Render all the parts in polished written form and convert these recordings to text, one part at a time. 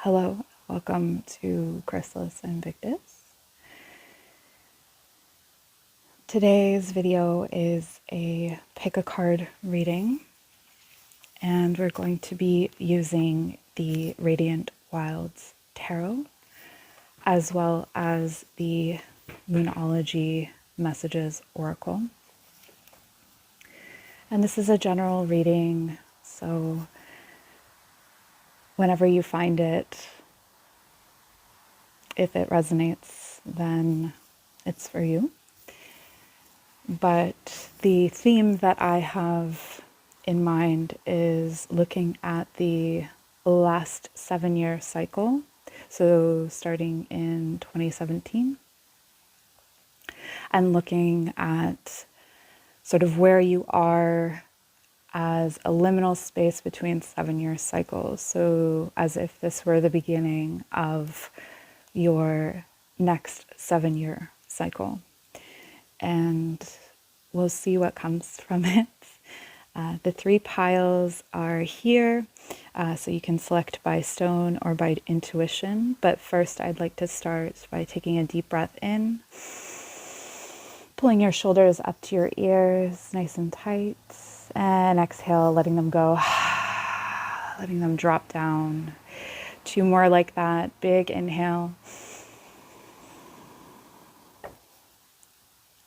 Hello, welcome to Chrysalis Invictus. Today's video is a pick a card reading, and we're going to be using the Radiant Wilds Tarot, as well as the Moonology Messages Oracle. And this is a general reading, so whenever you find it, if it resonates, then it's for you. But the theme that I have in mind is looking at the last 7-year cycle, so starting in 2017, and looking at sort of where you are as a liminal space between 7-year cycles. So as if this were the beginning of your next 7-year cycle. And we'll see what comes from it. The 3 piles are here, so you can select by stone or by intuition. But first, I'd like to start by taking a deep breath in, pulling your shoulders up to your ears, nice and tight, and exhale, letting them go, letting them drop down. 2 more like that. Big inhale.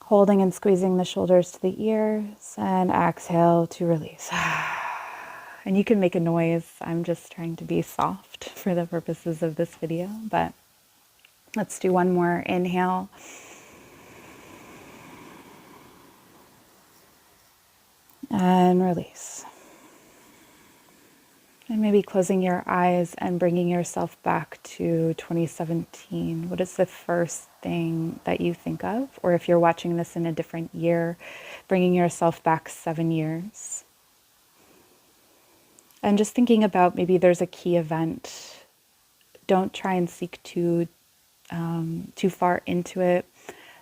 Holding and squeezing the shoulders to the ears, and exhale to release. And you can make a noise. I'm just trying to be soft for the purposes of this video, but let's do 1 more inhale. And release. And maybe closing your eyes and bringing yourself back to 2017. What is the first thing that you think of? Or if you're watching this in a different year, bringing yourself back 7 years. And just thinking about maybe there's a key event. Don't try and seek too far into it.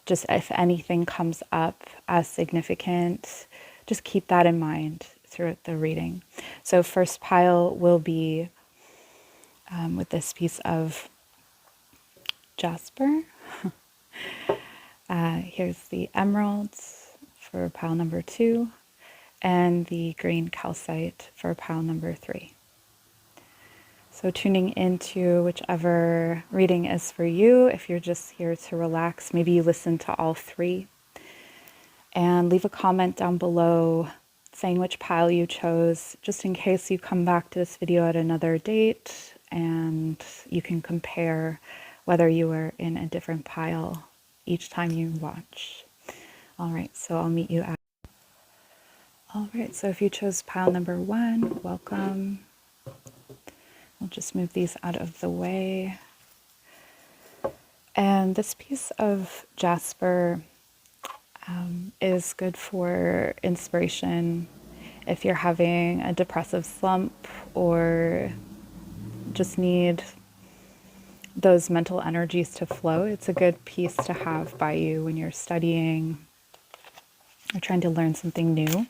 Just if anything comes up as significant, just keep that in mind throughout the reading. So first pile will be with this piece of jasper. Here's the emeralds for pile number 2 and the green calcite for pile number 3. So tuning into whichever reading is for you. If you're just here to relax, maybe you listen to all 3 and leave a comment down below saying which pile you chose, just in case you come back to this video at another date and you can compare whether you were in a different pile each time you watch. All right, so I'll meet you at. All right, so if you chose pile number 1, welcome. I'll just move these out of the way. And this piece of jasper is good for inspiration if you're having a depressive slump or just need those mental energies to flow. It's a good piece to have by you when you're studying or trying to learn something new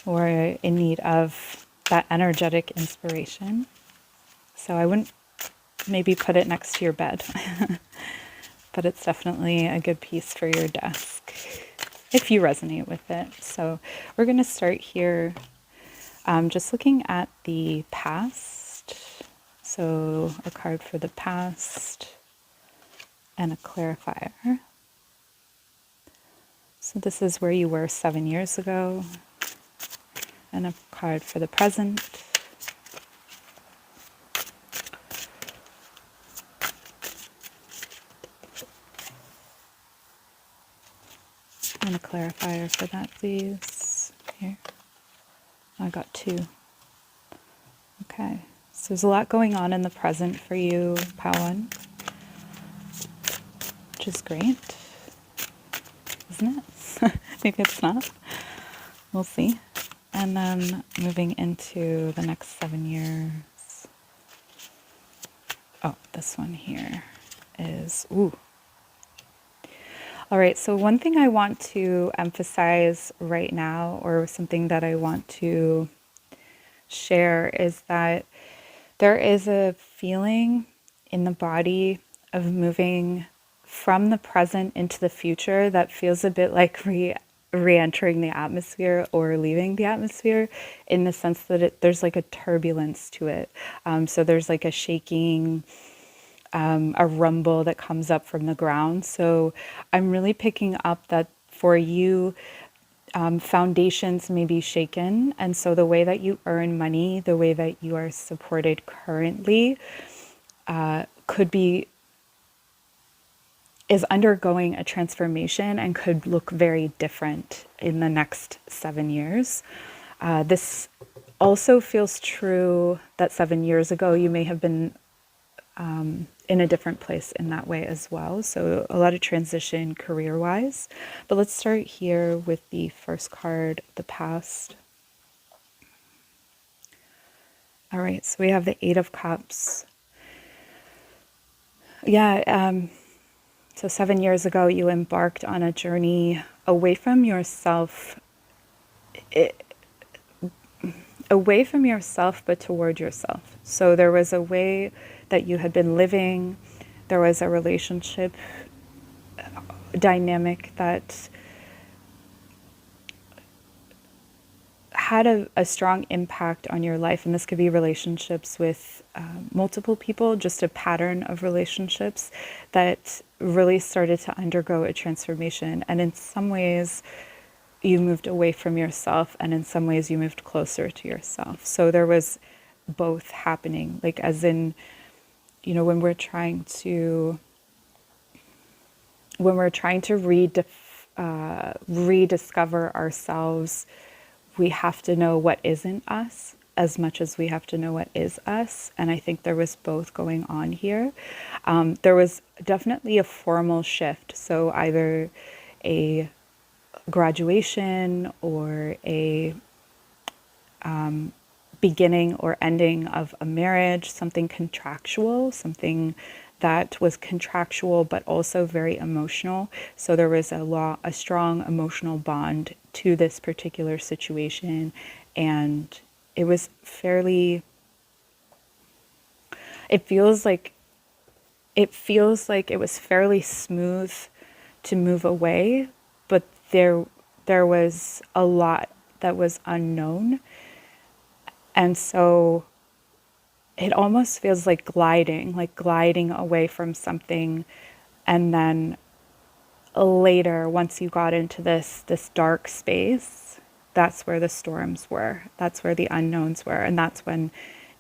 or in need of that energetic inspiration. So I wouldn't maybe put it next to your bed, but it's definitely a good piece for your desk if you resonate with it. So we're going to start here just looking at the past. So a card for the past and a clarifier. So this is where you were 7 years ago, and a card for the present. And a clarifier for that, please. Here. I got 2. Okay. So there's a lot going on in the present for you, pile 1. Which is great. Isn't it? Maybe it's not. We'll see. And then moving into the next 7 years. Oh, this one here is, ooh. All right, so one thing I want to emphasize right now, or something that I want to share, is that There is a feeling in the body of moving from the present into the future that feels a bit like re-entering the atmosphere or leaving the atmosphere, in the sense that there's like a turbulence to it. So there's like a shaking, a rumble that comes up from the ground. So I'm really picking up that for you, foundations may be shaken. And so the way that you earn money, the way that you are supported currently, could be, is undergoing a transformation and could look very different in the next 7 years. This also feels true that 7 years ago you may have been in a different place in that way as well. So a lot of transition career-wise. But let's start here with the first card, the past. All right, so we have the Eight of Cups. Yeah, so 7 years ago you embarked on a journey away from yourself, but toward yourself. So there was a way that you had been living, there was a relationship dynamic that had a strong impact on your life. And this could be relationships with multiple people, just a pattern of relationships that really started to undergo a transformation. And in some ways, you moved away from yourself, and in some ways you moved closer to yourself. So there was both happening, like as in, you know, when we're trying to rediscover ourselves, we have to know what isn't us as much as we have to know what is us. And I think there was both going on here. There was definitely a formal shift. So either a graduation or a beginning or ending of a marriage, something contractual, something that was contractual but also very emotional. So there was a strong emotional bond to this particular situation, and it was fairly, it feels like it was fairly smooth to move away, but there was a lot that was unknown. And so it almost feels like gliding away from something. And then later, once you got into this dark space, that's where the storms were. That's where the unknowns were. And that's when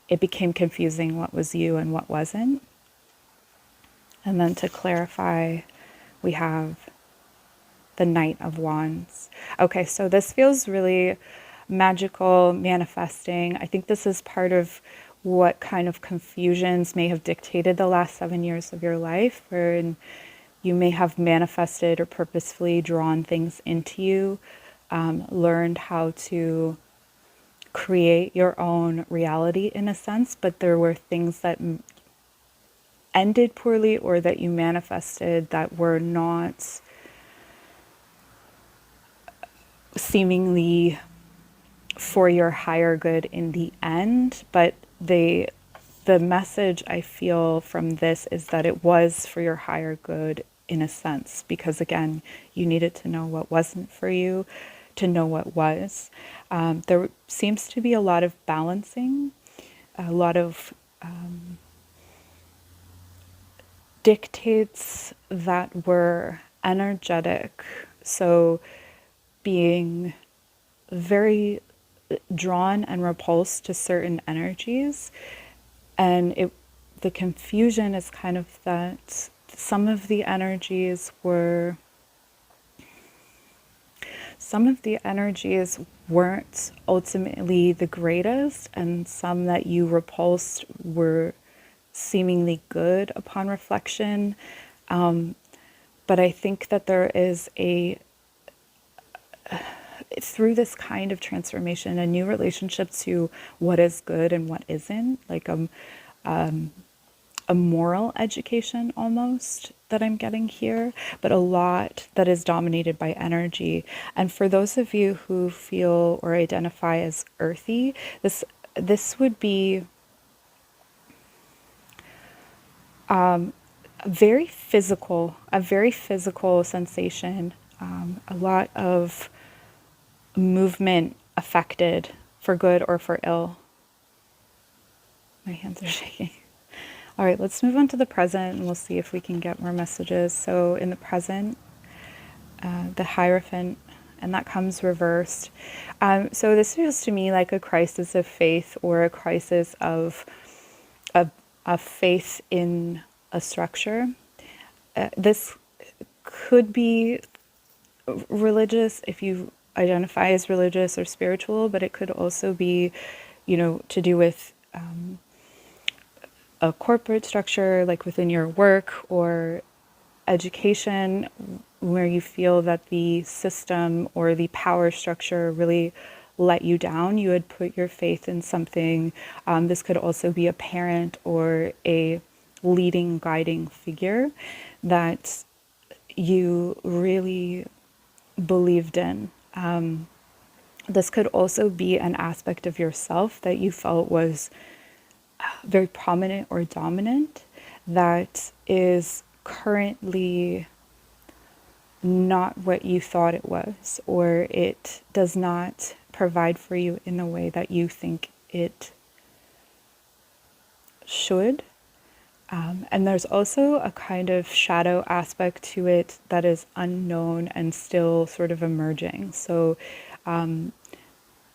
it became confusing what was you and what wasn't. And then to clarify, we have the Knight of Wands. Okay, so this feels really magical, manifesting. I think this is part of what kind of confusions may have dictated the last 7 years of your life, wherein you may have manifested or purposefully drawn things into you, learned how to create your own reality in a sense, but there were things that ended poorly or that you manifested that were not seemingly for your higher good in the end, but the message I feel from this is that it was for your higher good in a sense, because again, you needed to know what wasn't for you to know what was. There seems to be a lot of balancing, a lot of dictates that were energetic. So being very drawn and repulsed to certain energies. And the confusion is kind of that some of the energies weren't ultimately the greatest, and some that you repulsed were seemingly good upon reflection. But I think that there is through this kind of transformation, a new relationship to what is good and what isn't, like a moral education almost that I'm getting here, but a lot that is dominated by energy. And for those of you who feel or identify as earthy, this would be a very physical sensation, a lot of movement affected for good or for ill. My hands are shaking. All right, let's move on to the present and we'll see if we can get more messages. So in the present, the Hierophant, and that comes reversed. So this feels to me like a crisis of faith or a crisis of faith in a structure. This could be religious if you identify as religious or spiritual, but it could also be, to do with a corporate structure, like within your work or education, where you feel that the system or the power structure really let you down. You had put your faith in something. This could also be a parent or a leading, guiding figure that you really believed in. This could also be an aspect of yourself that you felt was very prominent or dominant that is currently not what you thought it was, or it does not provide for you in the way that you think it should. And there's also a kind of shadow aspect to it that is unknown and still sort of emerging. So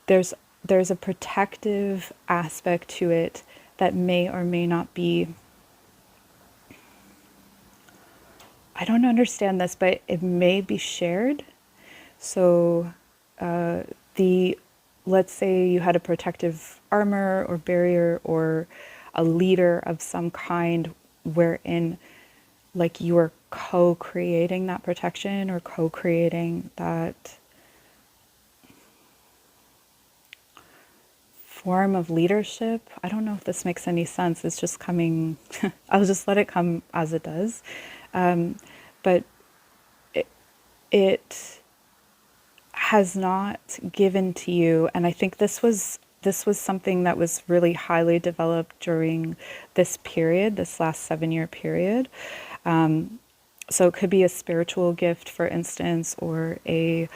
there's a protective aspect to it that may or may not be, I don't understand this, but it may be shared. So let's say you had a protective armor or barrier or a leader of some kind wherein like you were co-creating that protection or co-creating that form of leadership. I don't know if this makes any sense. It's just coming, I'll just let it come as it does. But it has not given to you, and I think this was something that was really highly developed during this period, this last 7-year period. So it could be a spiritual gift, for instance, or a,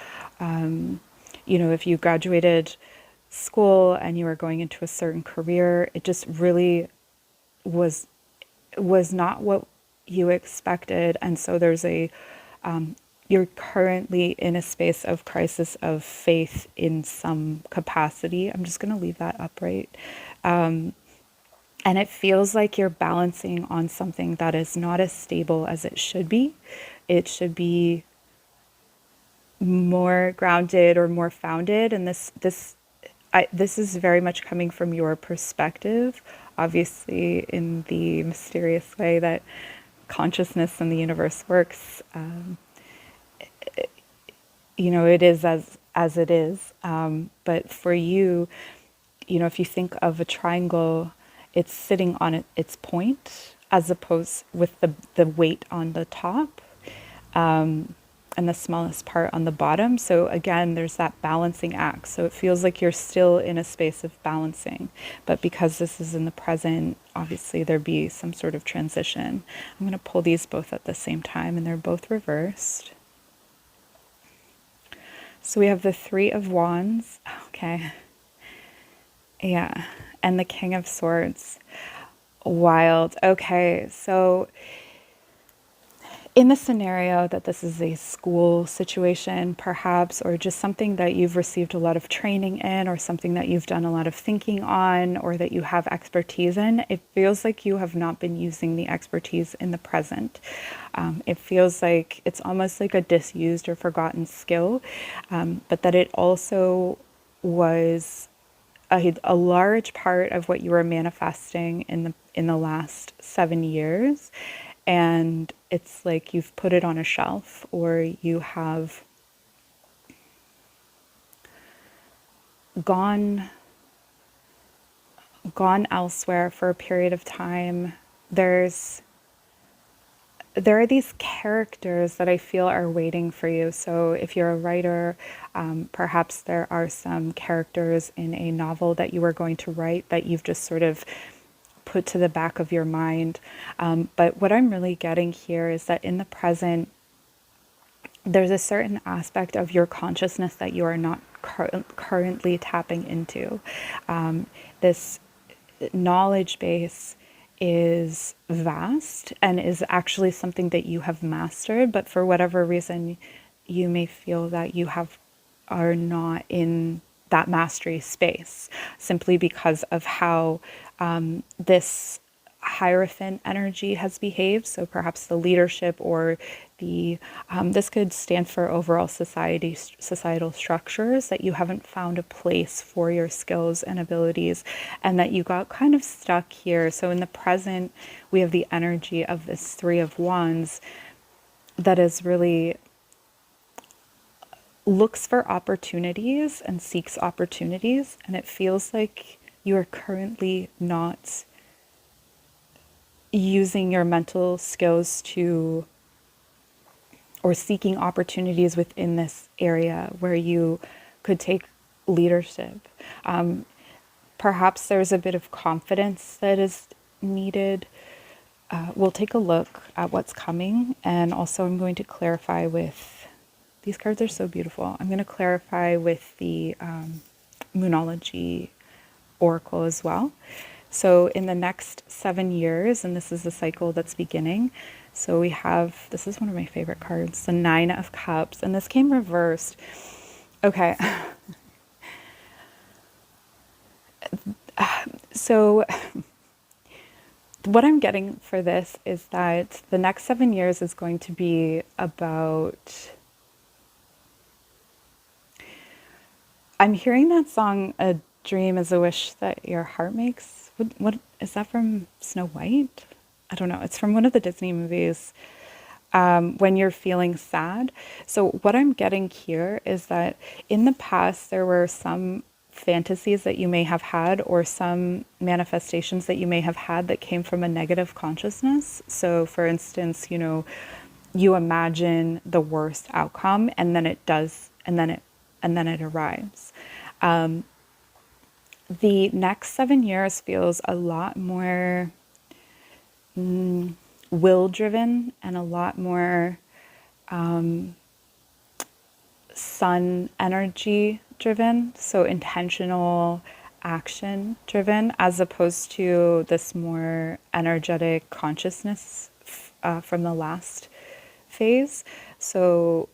if you graduated school and you were going into a certain career, it just really was not what you expected. And so there's you're currently in a space of crisis of faith in some capacity. I'm just going to leave that upright. And it feels like you're balancing on something that is not as stable as it should be. It should be more grounded or more founded. And this is very much coming from your perspective, obviously in the mysterious way that consciousness and the universe works. It is as it is. But for you, if you think of a triangle, it's sitting on its point as opposed with the weight on the top. And the smallest part on the bottom. So again, there's that balancing act. So it feels like you're still in a space of balancing. But because this is in the present, obviously there'd be some sort of transition. I'm going to pull these both at the same time, and they're both reversed. So we have the Three of Wands. Okay. Yeah. And the King of Swords. Wild. Okay. So in the scenario that this is a school situation, perhaps, or just something that you've received a lot of training in, or something that you've done a lot of thinking on, or that you have expertise in, it feels like you have not been using the expertise in the present. It feels like it's almost like a disused or forgotten skill, but that it also was a large part of what you were manifesting in the last 7 years. And it's like you've put it on a shelf, or you have gone elsewhere for a period of time. There are these characters that I feel are waiting for you. So if you're a writer, perhaps there are some characters in a novel that you are going to write that you've just sort of put to the back of your mind. But what I'm really getting here is that in the present, there's a certain aspect of your consciousness that you are not currently tapping into. This knowledge base is vast and is actually something that you have mastered, but for whatever reason, you may feel that are not in that mastery space simply because of how this Hierophant energy has behaved. So perhaps the leadership or the this could stand for overall societal structures, that you haven't found a place for your skills and abilities, and that you got kind of stuck here. So in the present, we have the energy of this Three of Wands that is really looks for opportunities and seeks opportunities, and it feels like you are currently not using your mental skills to, or seeking opportunities within this area where you could take leadership. Perhaps there's a bit of confidence that is needed. We'll take a look at what's coming, and also I'm going to clarify with, these cards are so beautiful. I'm going to clarify with the Moonology Oracle as well. So in the next 7 years, and this is the cycle that's beginning, so we have, this is one of my favorite cards, the Nine of Cups, and this came reversed. Okay. So what I'm getting for this is that the next 7 years is going to be about, I'm hearing that song, A Dream is a Wish That Your Heart Makes. What is that from Snow White? I don't know. It's from one of the Disney movies, when you're feeling sad. So what I'm getting here is that in the past, there were some fantasies that you may have had, or some manifestations that you may have had that came from a negative consciousness. So for instance, you imagine the worst outcome, and then it does, and then it arrives. The next 7 years feels a lot more will driven, and a lot more sun energy driven, so intentional action driven, as opposed to this more energetic consciousness from the last phase. So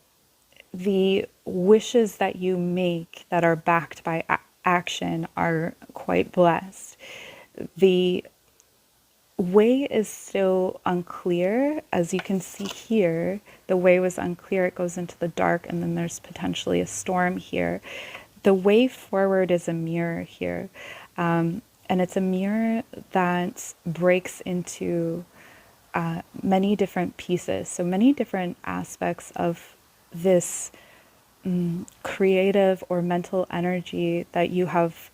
the wishes that you make that are backed by action are quite blessed. The way is still unclear. As you can see here, the way was unclear. It goes into the dark, and then there's potentially a storm here. The way forward is a mirror here. And it's a mirror that breaks into many different pieces. So many different aspects of this creative or mental energy that you have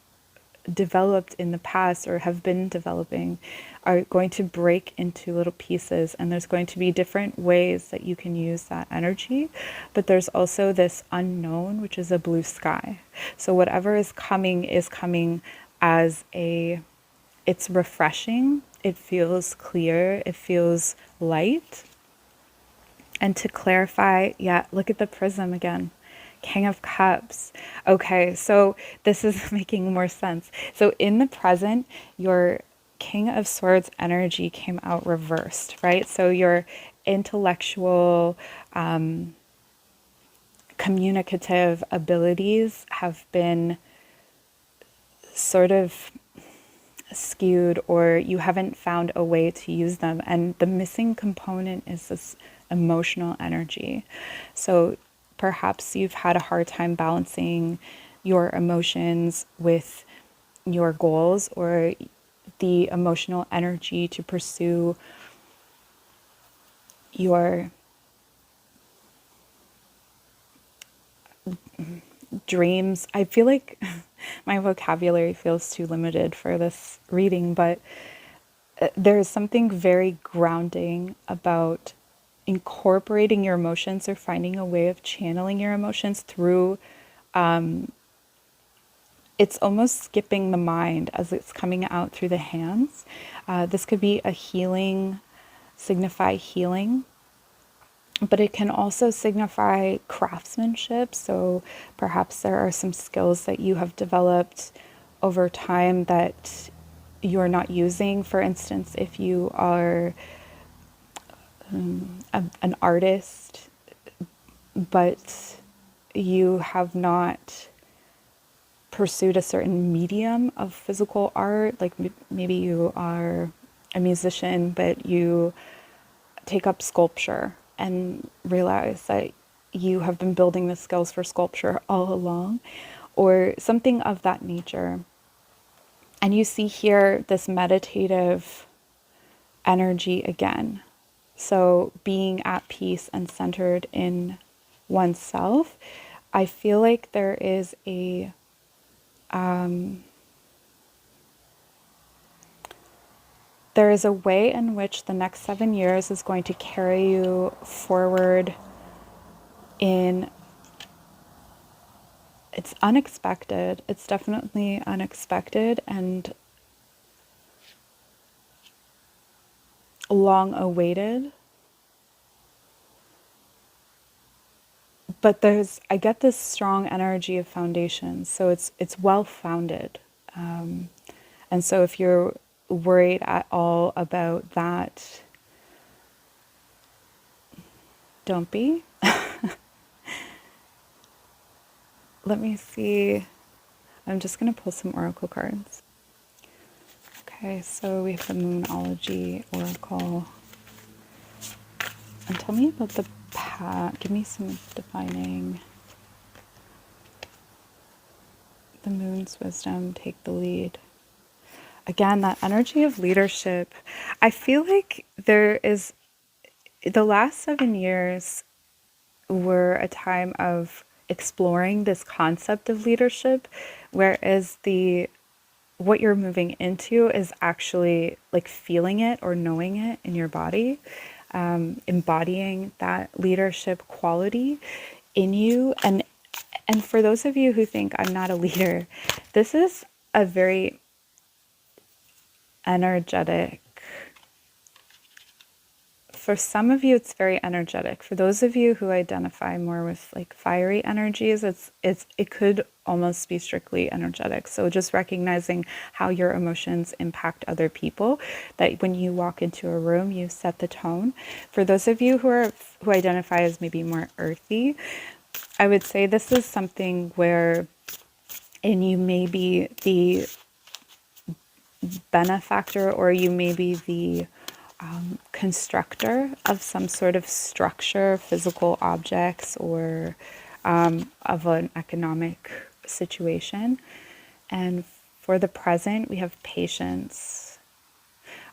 developed in the past, or have been developing, are going to break into little pieces, and there's going to be different ways that you can use that energy. But there's also this unknown, which is a blue sky. So whatever is coming as it's refreshing, it feels clear, it feels light. And to clarify, look at the prism again. King of Cups. Okay, so this is making more sense. So in the present, your King of Swords energy came out reversed, right? So your intellectual, communicative abilities have been sort of skewed, or you haven't found a way to use them. And the missing component is this emotional energy. So perhaps you've had a hard time balancing your emotions with your goals, or the emotional energy to pursue your dreams. I feel like my vocabulary feels too limited for this reading, but there is something very grounding about incorporating your emotions, or finding a way of channeling your emotions through it's almost skipping the mind as it's coming out through the hands. This could be a healing, signify healing, but it can also signify craftsmanship. So perhaps there are some skills that you have developed over time that you're not using. For instance, if you are an artist, but you have not pursued a certain medium of physical art, like maybe you are a musician, but you take up sculpture and realize that you have been building the skills for sculpture all along, or something of that nature. And you see here this meditative energy again. So being at peace and centered in oneself, I feel like there is a way in which the next 7 years is going to carry you forward in, it's unexpected. It's definitely unexpected and long awaited. But I get this strong energy of foundation. So it's well founded. And so if you're worried at all about that, don't be. Let me see. I'm just going to pull some oracle cards. Okay, so we have the Moonology oracle. And tell me about the path. Give me some defining. The moon's wisdom, take the lead. Again, that energy of leadership. I feel like the last 7 years were a time of exploring this concept of leadership, whereas what you're moving into is actually like feeling it or knowing it in your body, embodying that leadership quality in you. And for those of you who think I'm not a leader, this is a very energetic. For some of you, it's very energetic. For those of you who identify more with like fiery energies, it could almost be strictly energetic. So just recognizing how your emotions impact other people, that when you walk into a room, you set the tone. For those of you who identify as maybe more earthy, I would say this is something where, and you may be the benefactor, or you may be the constructor of some sort of structure, physical objects, or of an economic situation. And for the present, we have patience.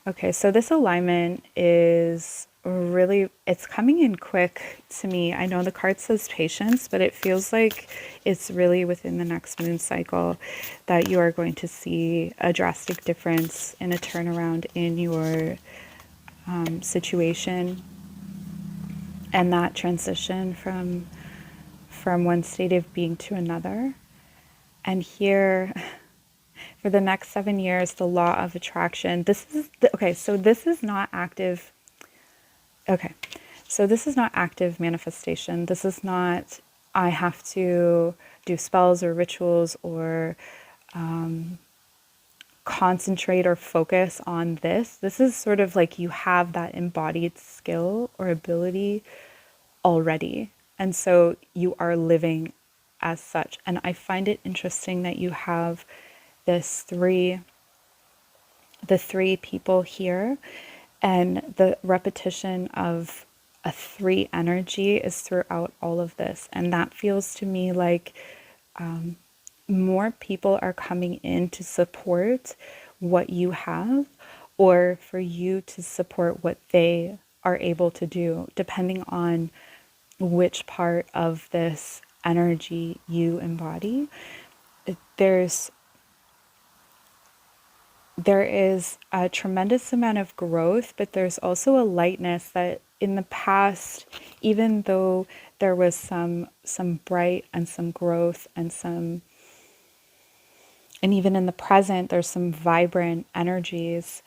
Okay, so this alignment is really, it's coming in quick to me. I know the card says patience, but it feels like it's really within the next moon cycle that you are going to see a drastic difference in a turnaround in your situation, and that transition from one state of being to another. And here, for the next 7 years, the law of attraction. Okay, so this is not active. Okay, so this is not active manifestation. This is not, I have to do spells or rituals or concentrate or focus on this. This is sort of like you have that embodied skill or ability already. And so you are living as such. And I find it interesting that you have the three people here, and the repetition of a 3 energy is throughout all of this. And that feels to me like more people are coming in to support what you have, or for you to support what they are able to do, depending on which part of this energy you embody. There is a tremendous amount of growth, but there's also a lightness that in the past, even though there was some bright and some growth and some And even in the present, there's some vibrant energies.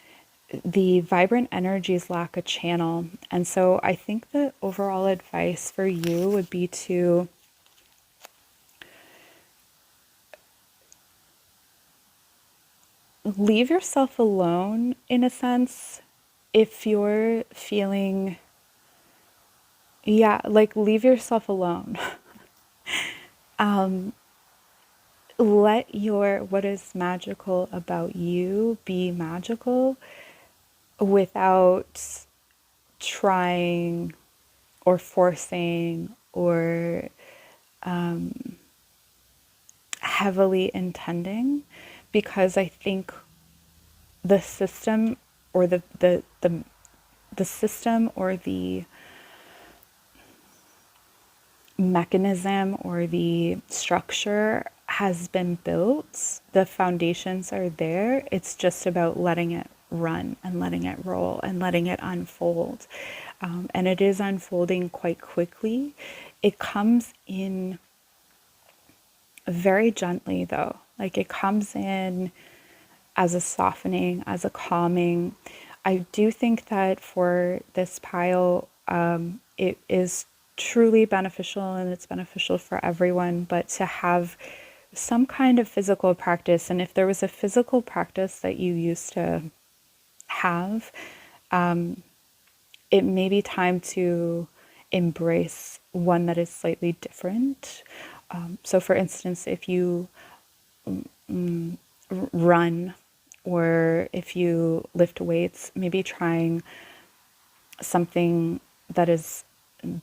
The vibrant energies lack a channel. And so I think the overall advice for you would be to leave yourself alone, in a sense, if you're feeling, yeah, like leave yourself alone. Let your what is magical about you be magical without trying or forcing or heavily intending, because I think the system or the system or the mechanism or the structure has been built. The foundations are there. It's just about letting it run and letting it roll and letting it unfold. And it is unfolding quite quickly. It comes in very gently, though. Like it comes in as a softening, as a calming. I do think that for this pile, it is truly beneficial and it's beneficial for everyone, but to have some kind of physical practice, and if there was a physical practice that you used to have, it may be time to embrace one that is slightly different. So, for instance, if you run or if you lift weights, maybe trying something that is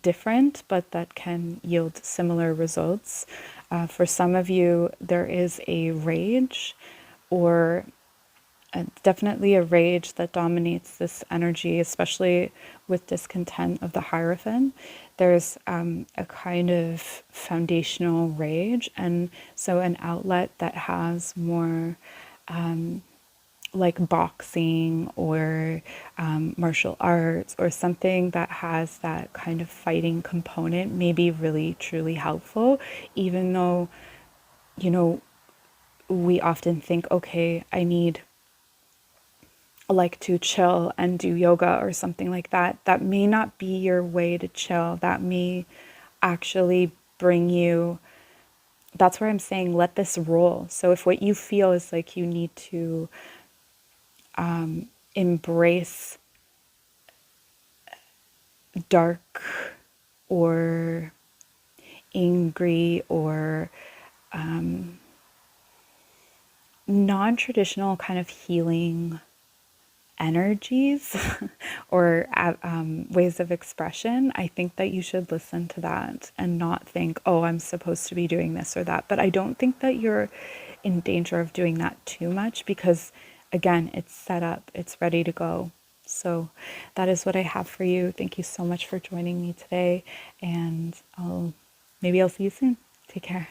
different but that can yield similar results. For some of you, there is a rage or definitely a rage that dominates this energy, especially with discontent of the Hierophant. There's a kind of foundational rage, and so an outlet that has more like boxing or martial arts or something that has that kind of fighting component may be really truly helpful, even though, you know, we often think, okay, I need like to chill and do yoga or something like that. That may not be your way to chill. That may actually bring you, that's where I'm saying let this roll. So if what you feel is like you need to embrace dark or angry or non-traditional kind of healing energies or ways of expression, I think that you should listen to that and not think, oh, I'm supposed to be doing this or that. But I don't think that you're in danger of doing that too much because, again, it's set up, it's ready to go. So that is what I have for you. Thank you so much for joining me today, and maybe I'll see you soon. Take care.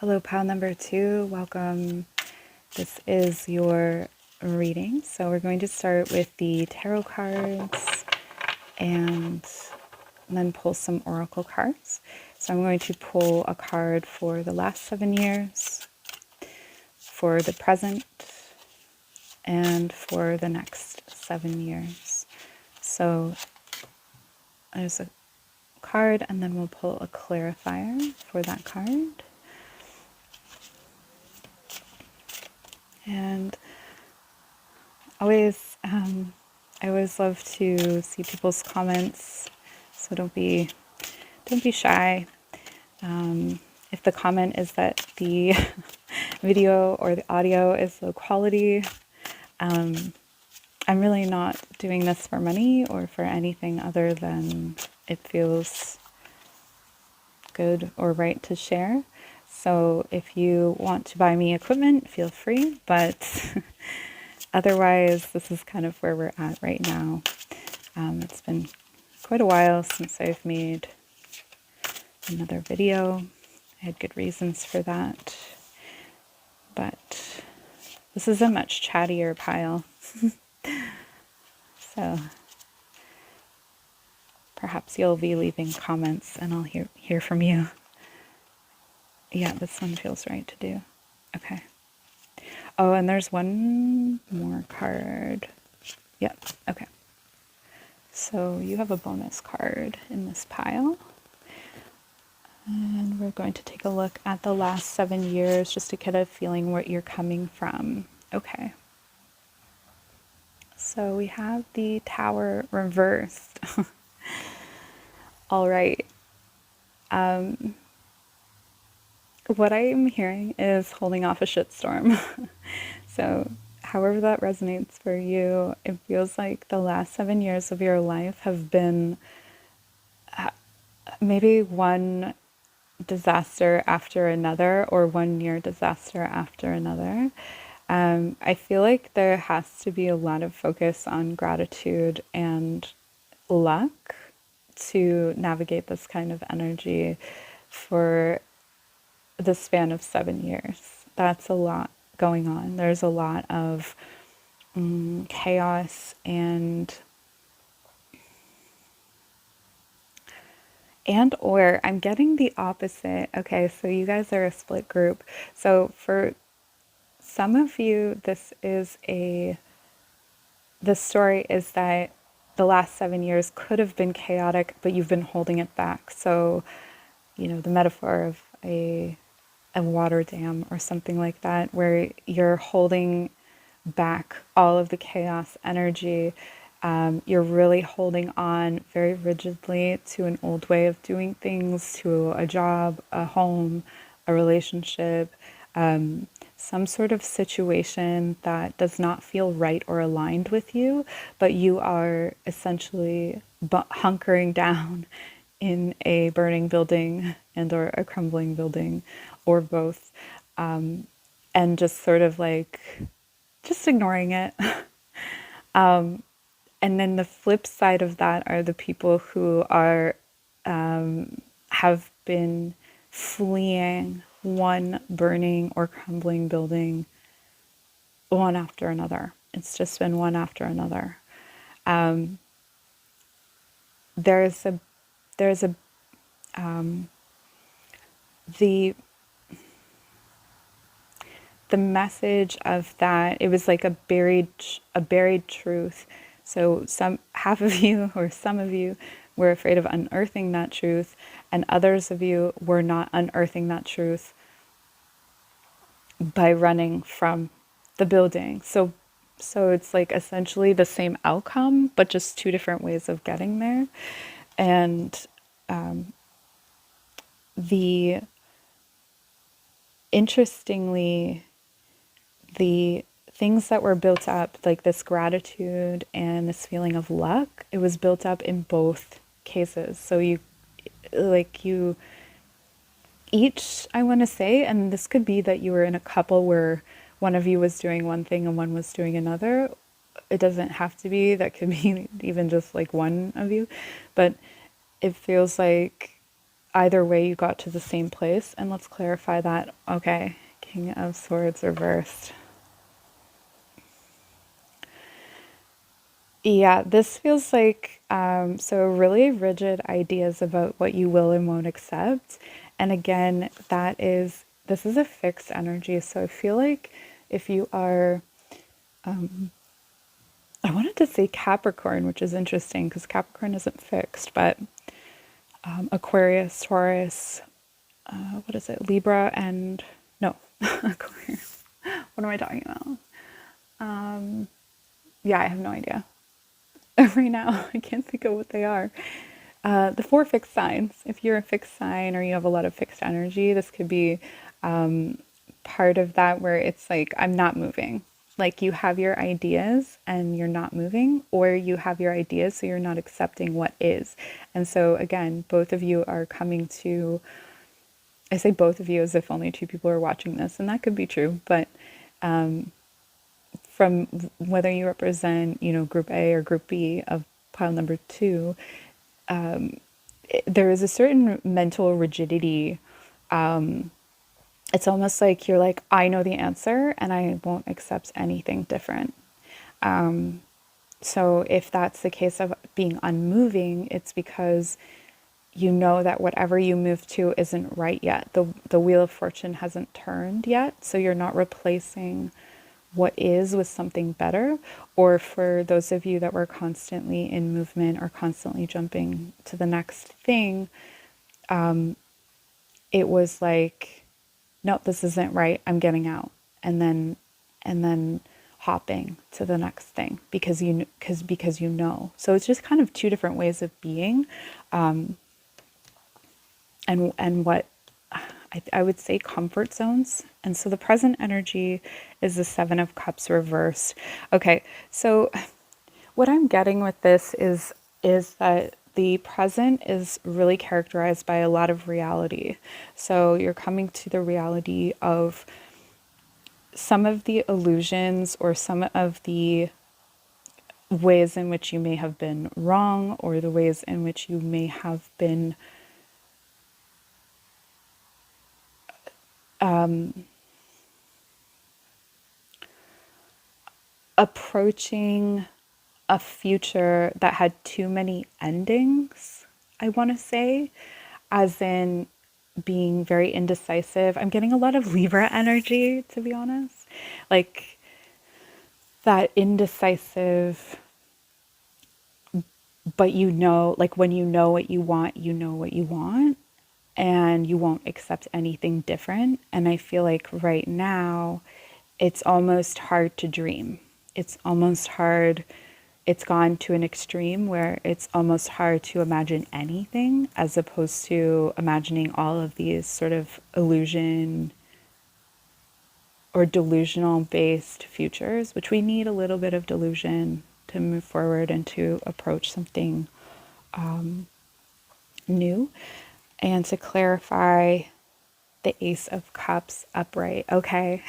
Hello, pile number 2. Welcome. This is your reading. So we're going to start with the tarot cards and then pull some oracle cards. So I'm going to pull a card for the last 7 years, for the present, and for the next 7 years. So there's a card, and then we'll pull a clarifier for that card. And always, I always love to see people's comments, so don't be shy. If the comment is that the video or the audio is low quality, I'm really not doing this for money or for anything other than it feels good or right to share. So if you want to buy me equipment, feel free, but otherwise, this is kind of where we're at right now. It's been quite a while since I've made another video. I had good reasons for that, but this is a much chattier pile. So perhaps you'll be leaving comments and I'll hear from you. Yeah, this one feels right to do. Okay. Oh, and there's one more card. Yep. Okay. So you have a bonus card in this pile. And we're going to take a look at the last 7 years just to get a feeling where you're coming from. Okay. So we have the Tower reversed. All right. What I'm hearing is holding off a shitstorm. So, however that resonates for you, it feels like the last 7 years of your life have been maybe one disaster after another or one near disaster after another. I feel like there has to be a lot of focus on gratitude and luck to navigate this kind of energy for the span of 7 years. That's a lot going on. There's a lot of chaos and or I'm getting the opposite. Okay, so you guys are a split group. So for some of you, the story is that the last 7 years could have been chaotic, but you've been holding it back. So, the metaphor of a water dam or something like that, where you're holding back all of the chaos energy. You're really holding on very rigidly to an old way of doing things, to a job, a home, a relationship, some sort of situation that does not feel right or aligned with you, but you are essentially hunkering down in a burning building and or a crumbling building or both, and just sort of like just ignoring it. And then the flip side of that are the people who are have been fleeing one burning or crumbling building one after another. It's just been one after another. There's a there's a the the message of that, it was like a buried truth. So some half of you or some of you were afraid of unearthing that truth, and others of you were not unearthing that truth by running from the building. So it's like essentially the same outcome, but just two different ways of getting there. And the interestingly, the things that were built up, like this gratitude and this feeling of luck, it was built up in both cases. So you each, I want to say, and this could be that you were in a couple where one of you was doing one thing and one was doing another. It doesn't have to be, that could be even just like one of you, but it feels like either way you got to the same place. And let's clarify that. Okay, King of Swords reversed. Yeah, this feels like so really rigid ideas about what you will and won't accept. And again, this is a fixed energy. So I feel like if you are, I wanted to say Capricorn, which is interesting because Capricorn isn't fixed, but Aquarius, Taurus, what is it? Libra and, no, Aquarius. What am I talking about? Yeah, I have no idea. Right now, I can't think of what they are. The four fixed signs. If you're a fixed sign or you have a lot of fixed energy, this could be part of that where it's like, I'm not moving. Like you have your ideas and you're not moving, or you have your ideas so you're not accepting what is. And so again, both of you are coming to, I say both of you as if only two people are watching this, and that could be true, but from whether you represent, group A or group B of pile number 2, there is a certain mental rigidity. It's almost like you're like, I know the answer and I won't accept anything different. So if that's the case of being unmoving, it's because you know that whatever you move to isn't right yet. The wheel of fortune hasn't turned yet, so you're not replacing what is with something better. Or for those of you that were constantly in movement or constantly jumping to the next thing, it was like, no, this isn't right. I'm getting out. And then hopping to the next thing because you know. So it's just kind of two different ways of being. And what I would say comfort zones. And so the present energy is the Seven of Cups reversed. Okay, so what I'm getting with this is that the present is really characterized by a lot of reality. So you're coming to the reality of some of the illusions or some of the ways in which you may have been wrong, or the ways in which you may have been approaching a future that had too many endings, I want to say, as in being very indecisive. I'm getting a lot of Libra energy, to be honest. Like that indecisive, but you know, like when you know what you want, you know what you want, and you won't accept anything different. And I feel like right now, it's almost hard to dream. It's almost hard. It's gone to an extreme where it's almost hard to imagine anything, as opposed to imagining all of these sort of illusion or delusional based futures, which we need a little bit of delusion to move forward and to approach something new. And to clarify, the Ace of Cups upright. Okay.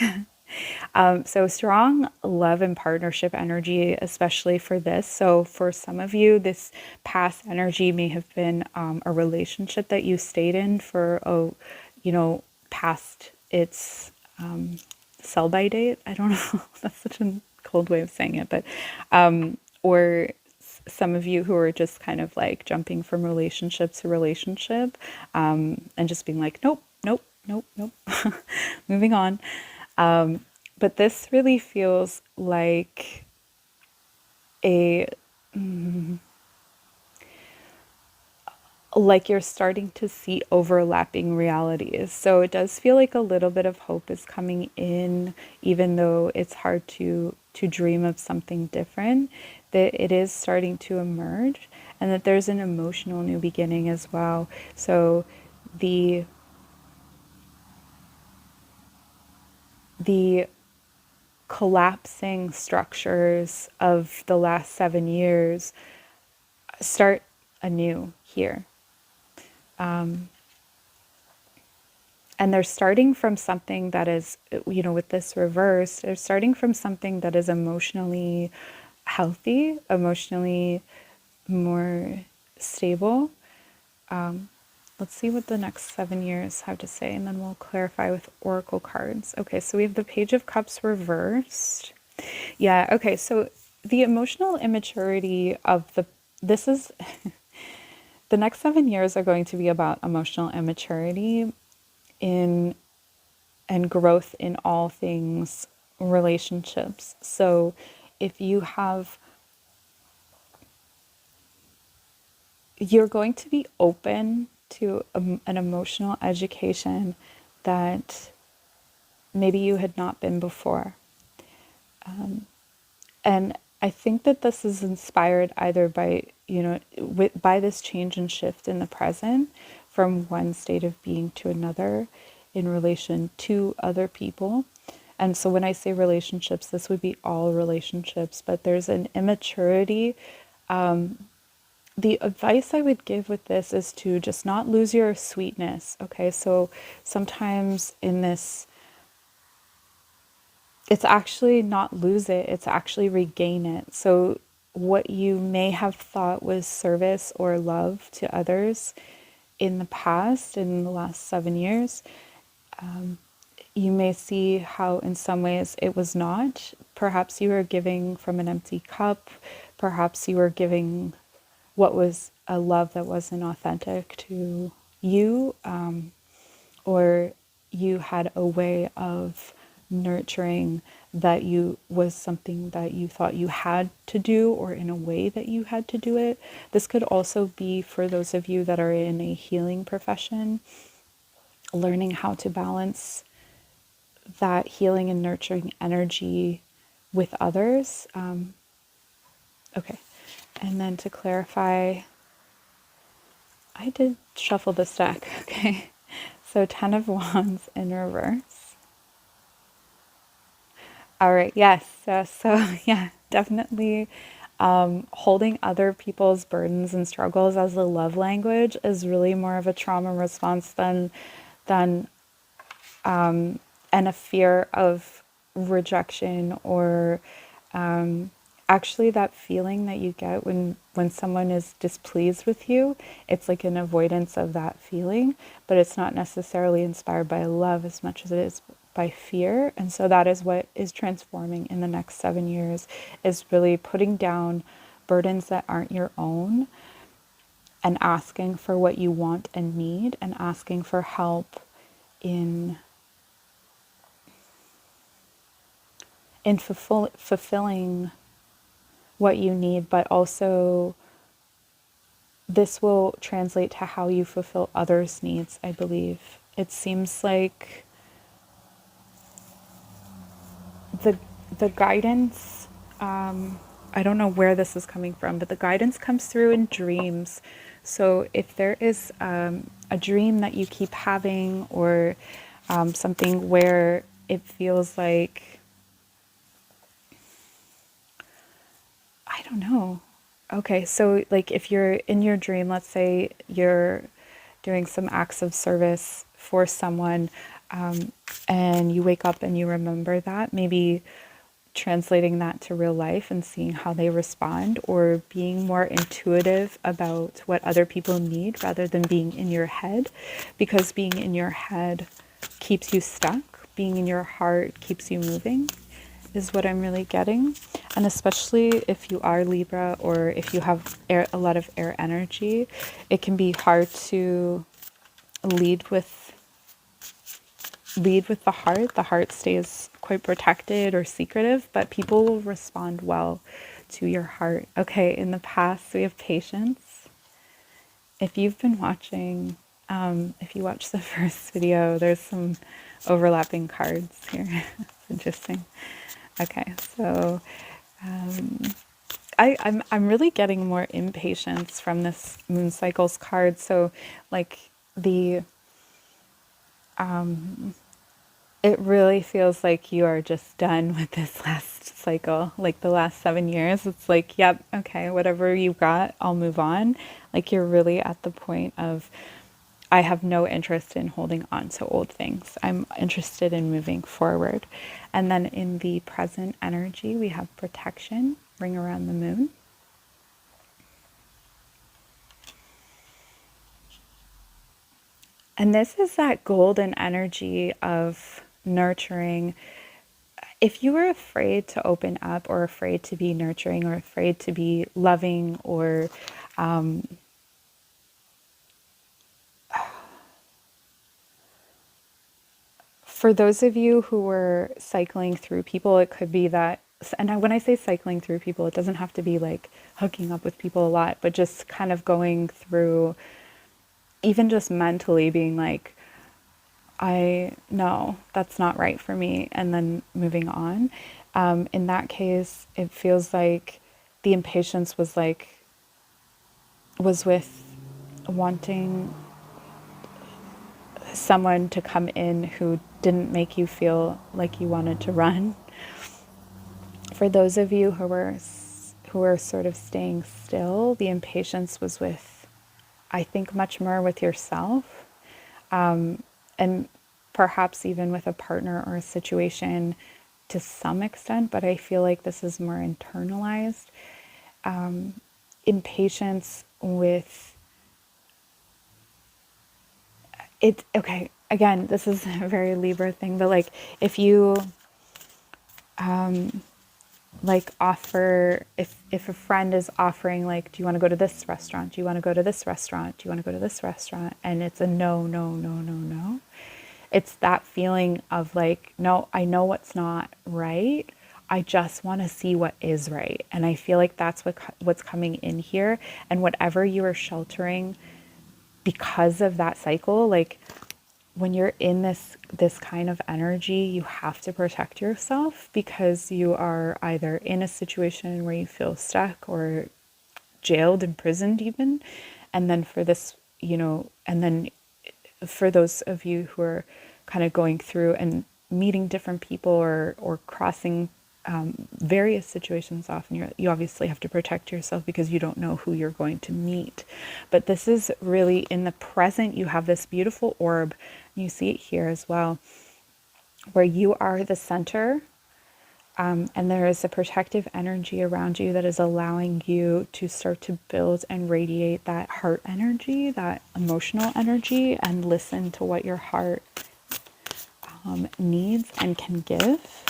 So strong love and partnership energy, especially for this. So for some of you, this past energy may have been a relationship that you stayed in for, past its sell by date. I don't know. That's such a cold way of saying it, but, or some of you who are just kind of like jumping from relationship to relationship, and just being like, nope, nope, nope, nope, moving on. But this really feels like a like you're starting to see overlapping realities. So it does feel like a little bit of hope is coming in, even though it's hard to dream of something different, that it is starting to emerge, and that there's an emotional new beginning as well. So the collapsing structures of the last 7 years start anew here. And they're starting from something that is, with this reverse, they're starting from something that is emotionally healthy, emotionally more stable. Let's see what the next 7 years have to say, and then we'll clarify with oracle cards. Okay, so we have the Page of Cups reversed. Yeah, okay, so the emotional immaturity of this is, the next 7 years are going to be about emotional immaturity in and growth in all things relationships. So if you have, you're going to be open to an emotional education that maybe you had not been before. And I think that this is inspired either by, by this change and shift in the present from one state of being to another in relation to other people. And so when I say relationships, this would be all relationships, but there's an immaturity. The advice I would give with this is to just not lose your sweetness. Okay, so sometimes in this, it's actually not lose it, it's actually regain it. So what you may have thought was service or love to others in the past, in the last 7 years, you may see how in some ways it was not. Perhaps you were giving from an empty cup. Perhaps you were giving what was a love that wasn't authentic to you, or you had a way of nurturing that you was something that you thought you had to do, or in a way that you had to do it. This could also be for those of you that are in a healing profession, learning how to balance that healing and nurturing energy with others. Okay. And then to clarify, I did shuffle this deck. Okay. So 10 of Wands in reverse. All right. Yes. So yeah, definitely holding other people's burdens and struggles as a love language is really more of a trauma response than and a fear of rejection, or actually that feeling that you get when someone is displeased with you. It's like an avoidance of that feeling, but it's not necessarily inspired by love as much as it is by fear. And so that is what is transforming in the next 7 years, is really putting down burdens that aren't your own, and asking for what you want and need, and asking for help in fulfilling what you need, but also this will translate to how you fulfill others' needs, I believe. It seems like the the guidance, I don't know where this is coming from, but the guidance comes through in dreams. So if there is a dream that you keep having, or something where it feels like, I don't know. Okay, so like if you're in your dream, let's say you're doing some acts of service for someone, and you wake up and you remember that, maybe translating that to real life and seeing how they respond, or being more intuitive about what other people need rather than being in your head, because being in your head keeps you stuck, being in your heart keeps you moving, is what I'm really getting. And especially if you are Libra, or if you have a lot of air energy, it can be hard to lead with the heart. The heart stays quite protected or secretive, but people will respond well to your heart. Okay, in the past, we have patience. If you've been watching, if you watched the first video, there's some overlapping cards here. It's interesting. Okay, so I'm really getting more impatience from this moon cycles card. So like the it really feels like you are just done with this last cycle, like the last 7 years. It's like, yep, okay, whatever you got, I'll move on. Like you're really at the point of, I have no interest in holding on to old things. I'm interested in moving forward. And then in the present energy, we have protection, ring around the moon. And this is that golden energy of nurturing. If you were afraid to open up, or afraid to be nurturing, or afraid to be loving, or for those of you who were cycling through people, it could be that, and when I say cycling through people, it doesn't have to be like hooking up with people a lot, but just kind of going through, even just mentally being like, no, that's not right for me, and then moving on. In that case, it feels like the impatience was with wanting someone to come in who didn't make you feel like you wanted to run. For those of you who were sort of staying still, the impatience was with, I think, much more with yourself, and perhaps even with a partner or a situation to some extent, but I feel like this is more internalized. Impatience with it. Okay, again, this is a very Libra thing, but like if you like offer, if a friend is offering, like, do you want to go to this restaurant? Do you want to go to this restaurant? Do you want to go to this restaurant? And it's a no, no, no, no, no. It's that feeling of like, no, I know what's not right. I just want to see what is right. And I feel like that's what's coming in here. And whatever you are sheltering because of that cycle, like when you're in this kind of energy, you have to protect yourself because you are either in a situation where you feel stuck or jailed, imprisoned even. And then for this, and then for those of you who are kind of going through and meeting different people or crossing various situations off, and you obviously have to protect yourself because you don't know who you're going to meet. But this is really in the present. You have this beautiful orb, and you see it here as well, where you are the center. And there is a protective energy around you that is allowing you to start to build and radiate that heart energy, that emotional energy, and listen to what your heart needs and can give.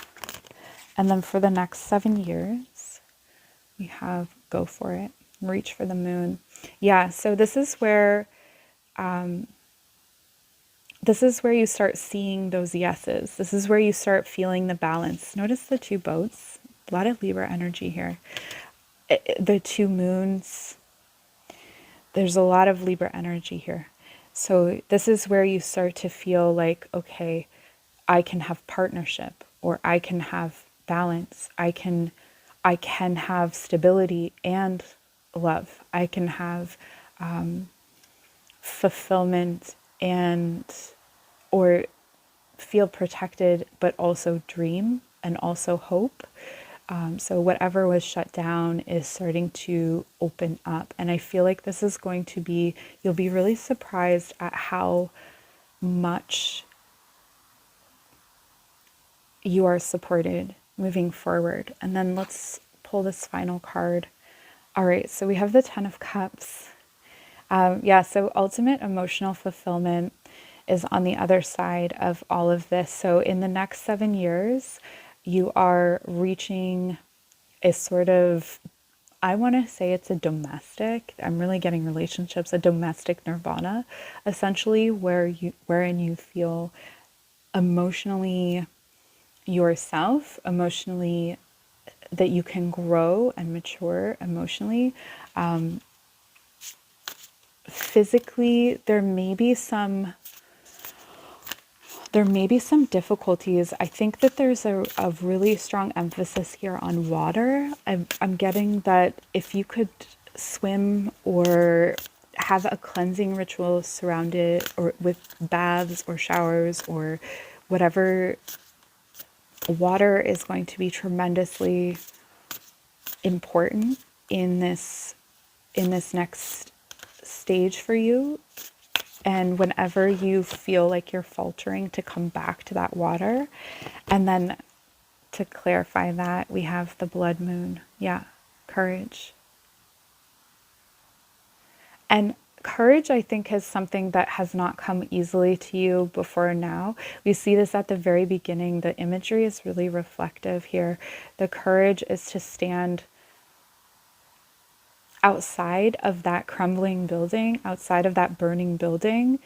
And then for the next 7 years, we have go for it, reach for the moon. Yeah, so this is where you start seeing those yeses. This is where you start feeling the balance. Notice the two boats, a lot of Libra energy here. The two moons, there's a lot of Libra energy here. So this is where you start to feel like, okay, I can have partnership, or I can have balance. I can have stability and love. I can have fulfillment and or feel protected, but also dream and also hope. So whatever was shut down is starting to open up. And I feel like this is going to be, you'll be really surprised at how much you are supported moving forward. And then let's pull this final card. All right, so we have the Ten of Cups. So ultimate emotional fulfillment is on the other side of all of this. So in the next 7 years, you are reaching a sort of, I want to say it's a domestic, I'm really getting relationships, a domestic nirvana, essentially, wherein you feel emotionally yourself, emotionally that you can grow and mature emotionally. Physically, there may be some difficulties. I think that there's a really strong emphasis here on water. I'm getting that if you could swim or have a cleansing ritual surrounded or with baths or showers or whatever, water is going to be tremendously important in this next stage for you. And whenever you feel like you're faltering, to come back to that water. And then to clarify that, we have the blood moon. Yeah, courage. And courage, I think, is something that has not come easily to you before now. We see this at the very beginning. The imagery is really reflective here. The courage is to stand outside of that crumbling building, outside of that burning building,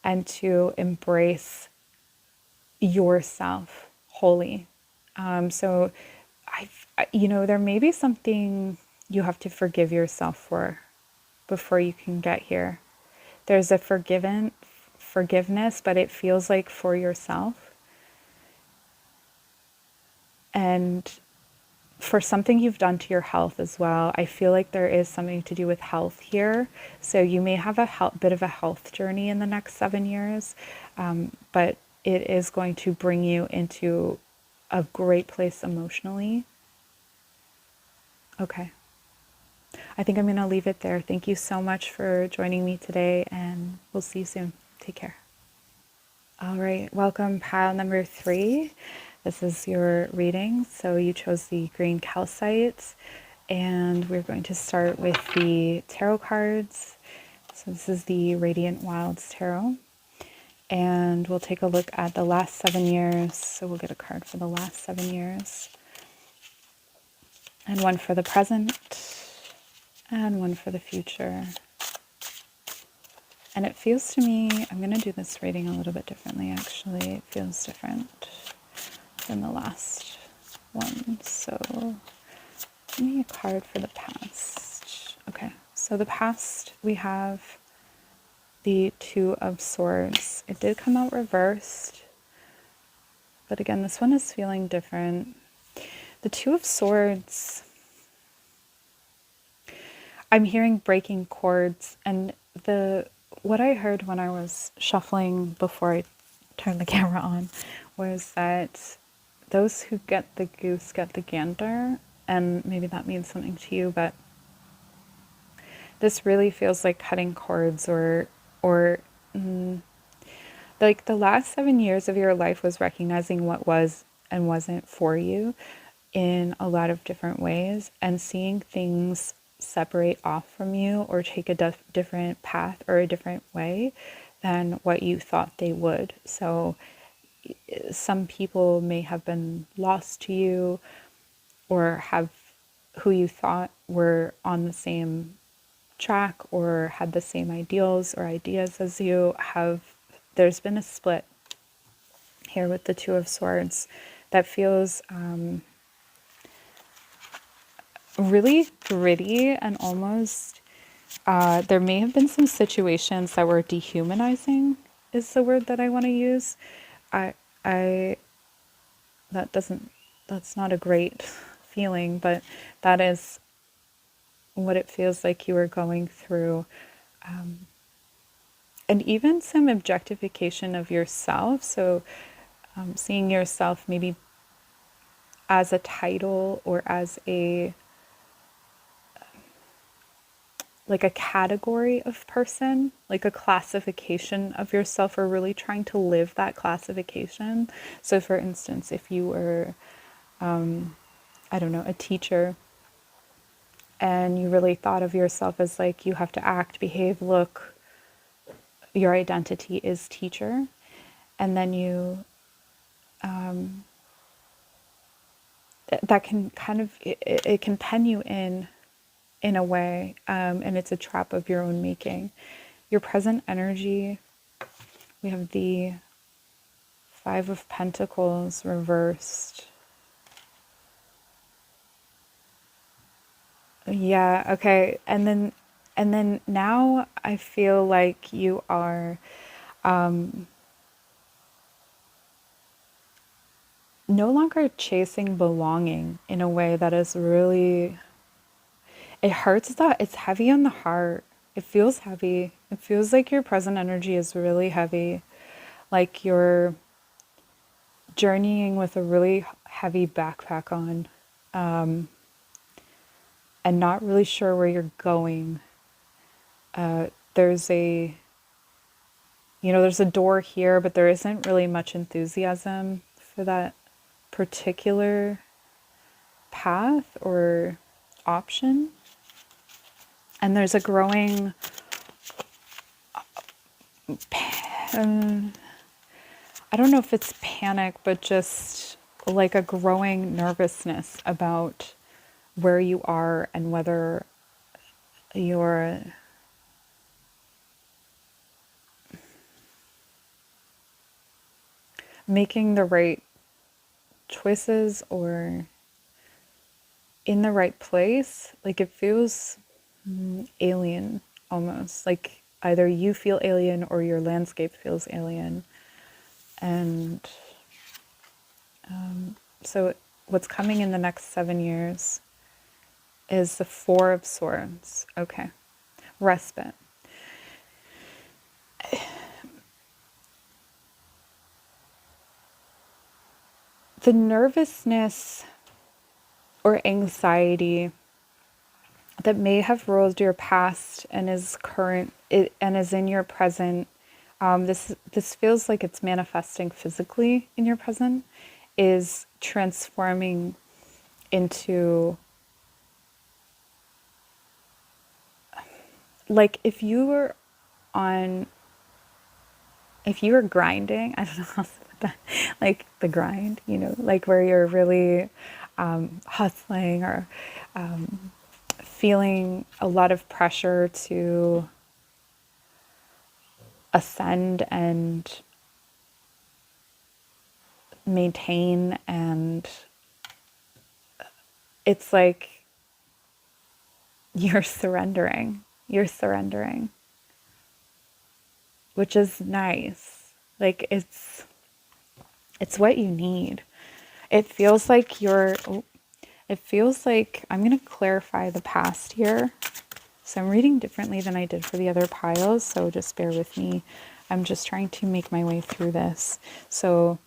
and to embrace yourself wholly. So there may be something you have to forgive yourself for before you can get here. There's a forgiveness, but it feels like for yourself. And for something you've done to your health as well. I feel like there is something to do with health here. So you may have a bit of a health journey in the next 7 years, but it is going to bring you into a great place emotionally. Okay. I think I'm going to leave it there. Thank you so much for joining me today, and we'll see you soon. Take care. All right, welcome pile number 3. This is your reading. So you chose the green calcite, and we're going to start with the tarot cards. So this is the Radiant Wilds Tarot, and we'll take a look at the last 7 years. So we'll get a card for the last 7 years. and one for the present, and one for the future. And it feels to me, I'm going to do this reading a little bit differently actually. It feels different than the last one. So give me a card for the past. Okay, so the past we have the Two of Swords. It did come out reversed, but again, this one is feeling different. The Two of Swords, I'm hearing breaking cords, and what I heard when I was shuffling before I turned the camera on was that those who get the goose get the gander, and maybe that means something to you, but this really feels like cutting cords, or like the last 7 years of your life was recognizing what was and wasn't for you in a lot of different ways, and seeing things separate off from you or take a different path or a different way than what you thought they would. So some people may have been lost to you, or have who you thought were on the same track or had the same ideals or ideas as you have. There's been a split here with the Two of Swords that feels really gritty, and almost there may have been some situations that were dehumanizing is the word that I want to use. I that's not a great feeling, but that is what it feels like you were going through. And even some objectification of yourself. So seeing yourself maybe as a title, or as like a category of person, like a classification of yourself, or really trying to live that classification. So for instance, if you were, I don't know, a teacher, and you really thought of yourself as like, you have to act, behave, look, your identity is teacher. And then you, that can kind of, it can pen you in a way, and it's a trap of your own making. Your present energy, we have the Five of Pentacles reversed. Yeah, okay. And then now I feel like you are no longer chasing belonging in a way that is really, it hurts, that it's heavy on the heart. It feels heavy. It feels like your present energy is really heavy. Like you're journeying with a really heavy backpack on, and not really sure where you're going. There's there's a door here, but there isn't really much enthusiasm for that particular path or option. And there's a growing, I don't know if it's panic, but just like a growing nervousness about where you are and whether you're making the right choices or in the right place. Like it feels alien almost. Like either you feel alien or your landscape feels alien. And so what's coming in the next 7 years is the Four of Swords. Okay. Respite. The nervousness or anxiety that may have ruled your past and is current and is in your present, this feels like it's manifesting physically in your present, is transforming into, like if you were grinding, I don't know how to put that, like the grind, like where you're really hustling or feeling a lot of pressure to ascend and maintain, and it's like you're surrendering, which is nice. Like it's what you need. It feels like I'm going to clarify the past here. So I'm reading differently than I did for the other piles, so just bear with me. I'm just trying to make my way through this. So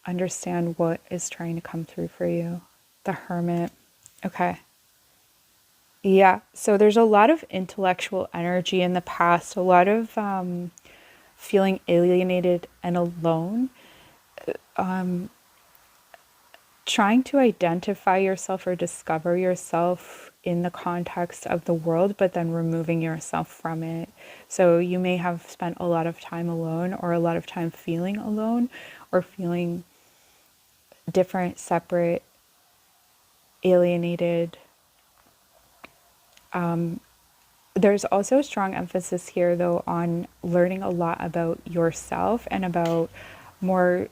understand what is trying to come through for you. The Hermit. Okay. Yeah, so there's a lot of intellectual energy in the past, a lot of feeling alienated and alone, trying to identify yourself or discover yourself in the context of the world, but then removing yourself from it. So you may have spent a lot of time alone, or a lot of time feeling alone, or feeling different, separate, alienated. There's also a strong emphasis here, though, on learning a lot about yourself and about more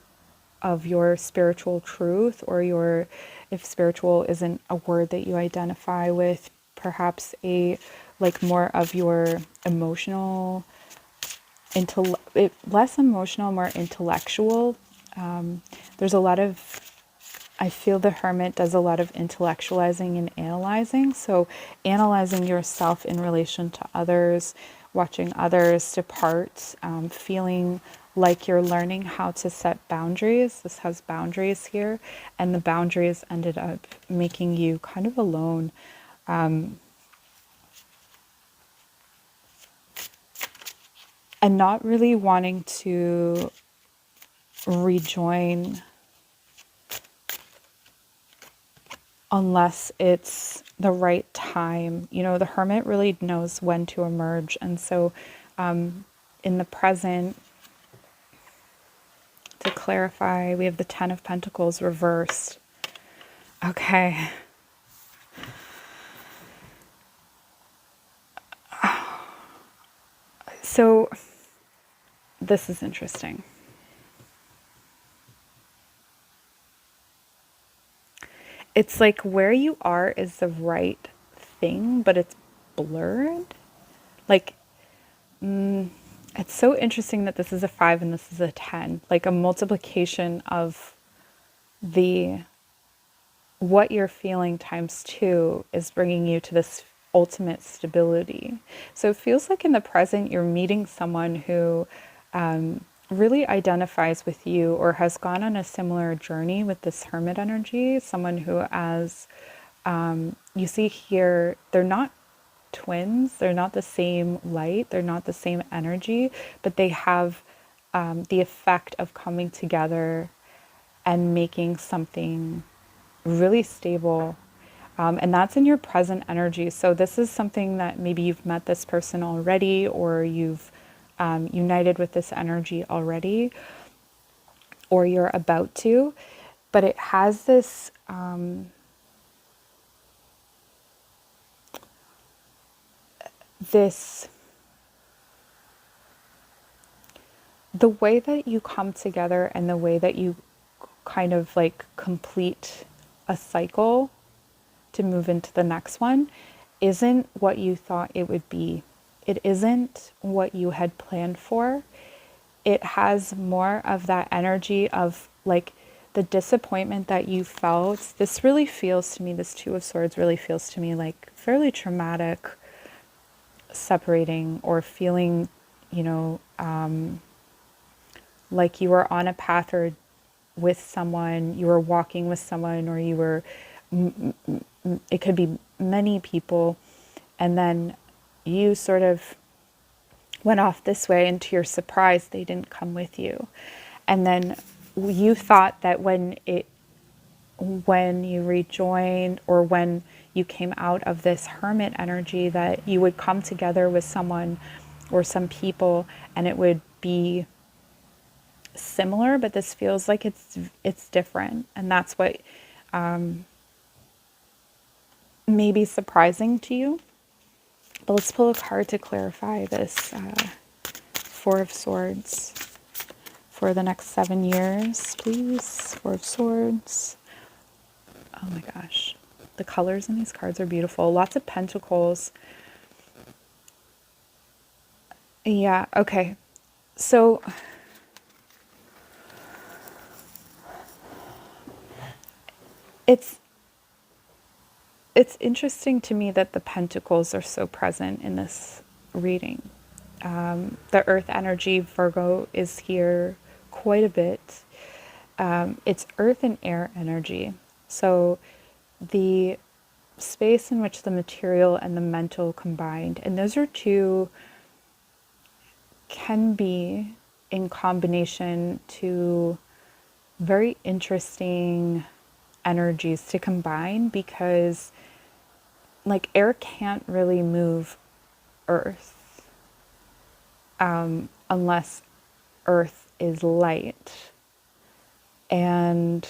of your spiritual truth, or your, if spiritual isn't a word that you identify with, perhaps like more of your emotional, less emotional, more intellectual. There's a lot of, I feel the Hermit does a lot of intellectualizing and analyzing. So analyzing yourself in relation to others, watching others depart, feeling like you're learning how to set boundaries. This has boundaries here, and the boundaries ended up making you kind of alone. And not really wanting to rejoin unless it's the right time. You know, the Hermit really knows when to emerge. And so in the present, to clarify, we have the Ten of Pentacles reversed. Okay. So this is interesting. It's like where you are is the right thing, but it's blurred. Like, it's so interesting that this is a 5 and this is a 10. Like a multiplication of the what you're feeling times 2 is bringing you to this ultimate stability. So it feels like in the present you're meeting someone who really identifies with you, or has gone on a similar journey with this Hermit energy. Someone who, as you see here, they're not twins, they're not the same light, they're not the same energy, but they have the effect of coming together and making something really stable. And that's in your present energy. So this is something that maybe you've met this person already, or you've united with this energy already, or you're about to. But it has this the way that you come together and the way that you kind of like complete a cycle to move into the next one isn't what you thought it would be. It isn't what you had planned for. It has more of that energy of like the disappointment that you felt. This really feels to me, this Two of Swords really feels to me like fairly traumatic separating, or feeling, you know, like you were on a path, or with someone, you were walking with someone, or you were, it could be many people, and then you sort of went off this way, and to your surprise, they didn't come with you. And then you thought that when you rejoined, or when you came out of this Hermit energy, that you would come together with someone or some people, and it would be similar, but this feels like it's different. And that's what may be surprising to you. But let's pull a card to clarify this Four of Swords for the next 7 years, please. Four of Swords. Oh my gosh. The colors in these cards are beautiful. Lots of pentacles. Yeah, okay. So it's interesting to me that the pentacles are so present in this reading. The earth energy, Virgo, is here quite a bit. It's earth and air energy. So the space in which the material and the mental combined, and those are two, can be in combination to very interesting energies to combine, because like air can't really move earth unless earth is light. And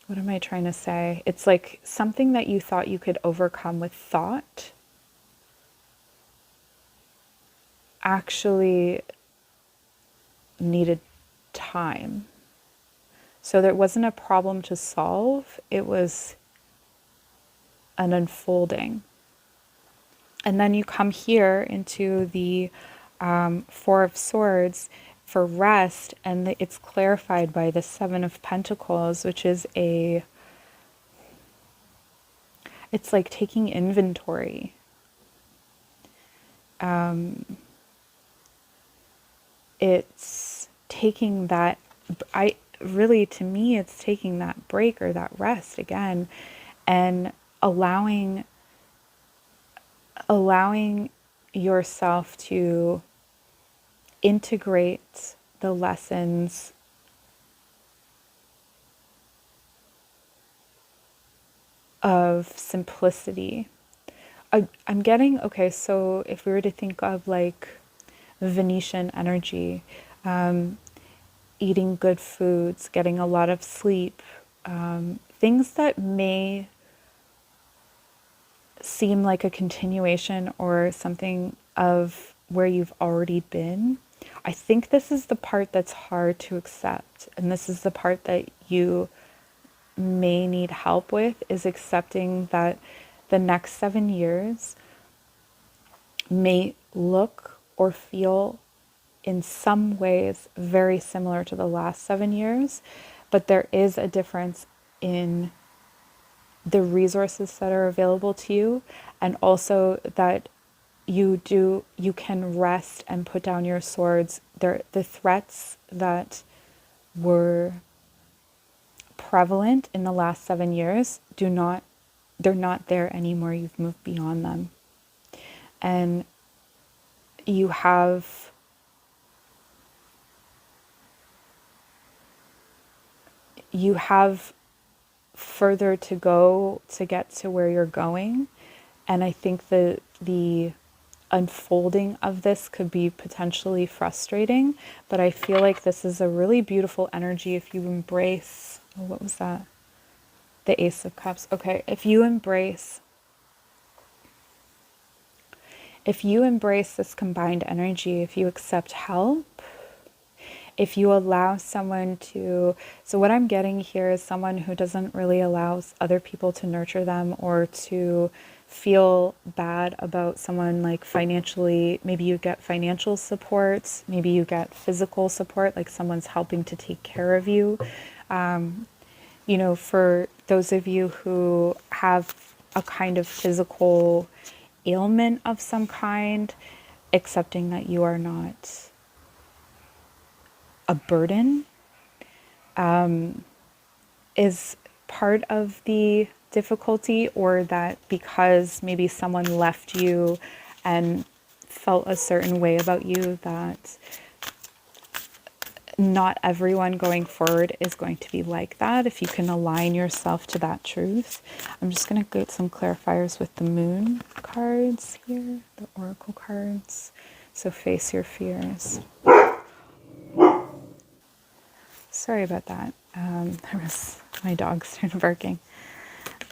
what am I trying to say? It's like something that you thought you could overcome with thought actually needed time. So there wasn't a problem to solve, it was an unfolding. And then you come here into the Four of Swords for rest, and it's clarified by the Seven of Pentacles, which is it's like taking inventory. It's taking that, to me, it's taking that break or that rest again, and allowing yourself to integrate the lessons of simplicity. I'm getting, okay, so if we were to think of like Venetian energy, eating good foods, getting a lot of sleep, things that may seem like a continuation or something of where you've already been. I think this is the part that's hard to accept, and this is the part that you may need help with, is accepting that the next 7 years may look or feel in some ways very similar to the last 7 years, but there is a difference in the resources that are available to you, and also that you can rest and put down your swords. The threats that were prevalent in the last 7 years they're not there anymore. You've moved beyond them. And you have further to go to get to where you're going. And I think the unfolding of this could be potentially frustrating, but I feel like this is a really beautiful energy if you embrace, oh, what was that? The Ace of Cups. Okay, if you embrace this combined energy, if you accept help, if you allow someone to, so what I'm getting here is someone who doesn't really allow other people to nurture them or to feel bad about someone, like financially. Maybe you get financial support, maybe you get physical support, like someone's helping to take care of you. You know, for those of you who have a kind of physical ailment of some kind, accepting that you are not a burden is part of the difficulty, or that because maybe someone left you and felt a certain way about you, that not everyone going forward is going to be like that. If you can align yourself to that truth. I'm just going to get some clarifiers with the moon cards here, the oracle cards. So face your fears. Sorry about that. My dog started barking.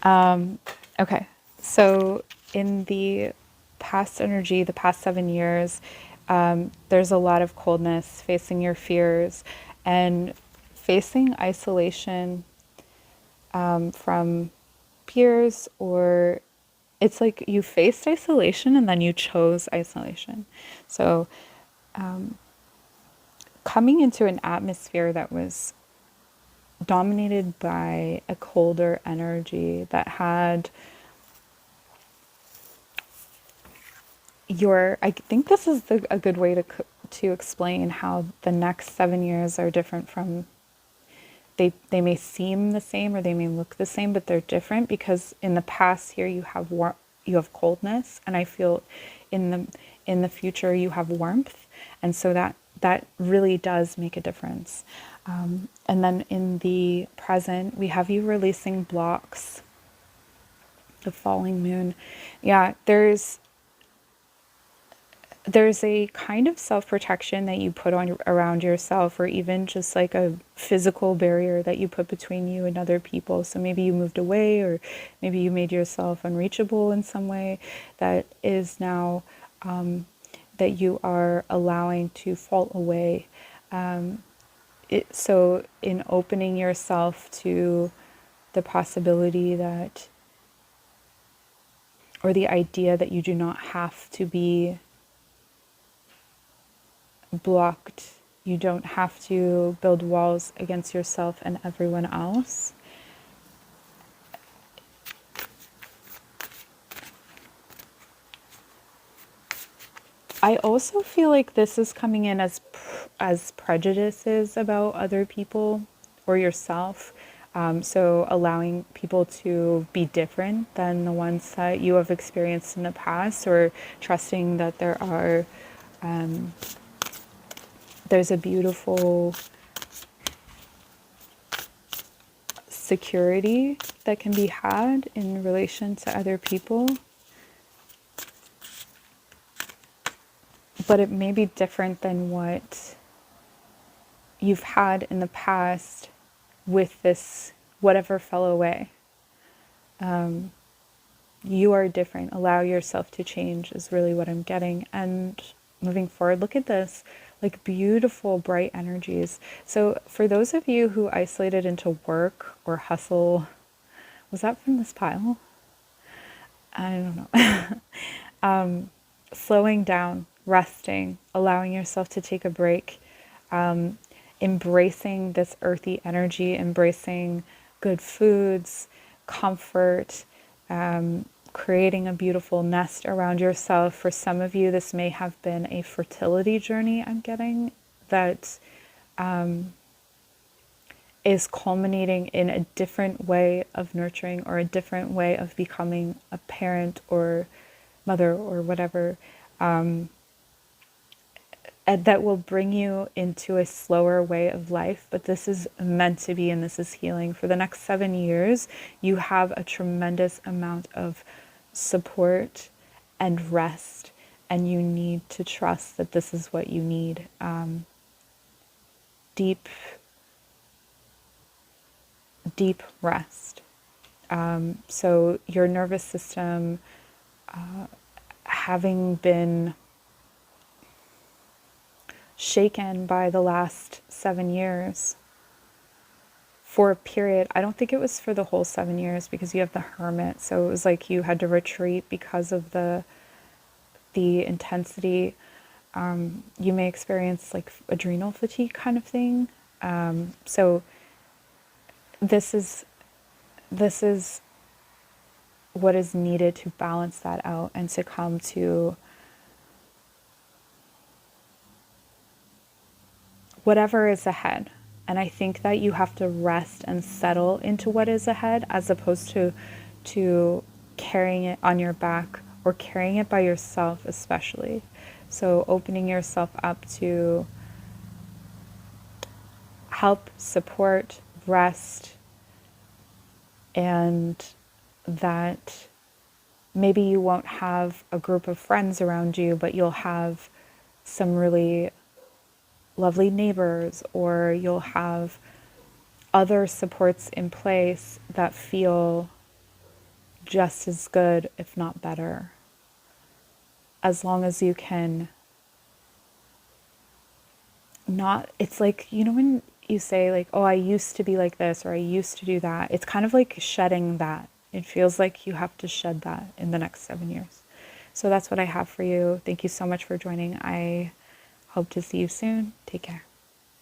Okay, So, in the past energy, the past 7 years, there's a lot of coldness, facing your fears and facing isolation from peers, or it's like you faced isolation and then you chose isolation. So, coming into an atmosphere that was dominated by a colder energy that had I think this is a good way to explain how the next 7 years are different from, they may seem the same or they may look the same, but they're different because in the past here you have coldness, and I feel in the future you have warmth, and so that really does make a difference. And then in the present we have you releasing blocks, the falling moon. Yeah, there's a kind of self-protection that you put on around yourself, or even just like a physical barrier that you put between you and other people. So maybe you moved away, or maybe you made yourself unreachable in some way that is now that you are allowing to fall away. So in opening yourself to the possibility that, or the idea that you do not have to be blocked. You don't have to build walls against yourself and everyone else. I also feel like this is coming in as prejudices about other people or yourself. So allowing people to be different than the ones that you have experienced in the past, or trusting that there's a beautiful security that can be had in relation to other people. But it may be different than what you've had in the past with this, whatever fell away. You are different. Allow yourself to change is really what I'm getting. And moving forward, look at this, like beautiful, bright energies. So for those of you who isolated into work or hustle, was that from this pile? I don't know. Slowing down, resting, allowing yourself to take a break, embracing this earthy energy, embracing good foods, comfort, creating a beautiful nest around yourself. For some of you, this may have been a fertility journey, I'm getting, that is culminating in a different way of nurturing, or a different way of becoming a parent or mother or whatever, and that will bring you into a slower way of life. But this is meant to be, and this is healing. For the next 7 years, you have a tremendous amount of support and rest, and you need to trust that this is what you need. Deep, deep rest. So your nervous system, having been shaken by the last 7 years for a period, I don't think it was for the whole 7 years, because you have the hermit, so it was like you had to retreat because of the intensity. You may experience like adrenal fatigue kind of thing. So this is what is needed to balance that out and to come to whatever is ahead. And I think that you have to rest and settle into what is ahead, as opposed to carrying it on your back or carrying it by yourself, especially. So opening yourself up to help, support, rest, and that maybe you won't have a group of friends around you, but you'll have some really lovely neighbors, or you'll have other supports in place that feel just as good, if not better, as long as you can not, it's like, you know, when you say like, oh, I used to be like this, or I used to do that, it's kind of like shedding that. It feels like you have to shed that in the next 7 years. So that's what I have for you. Thank you so much for joining. I hope to see you soon. Take care.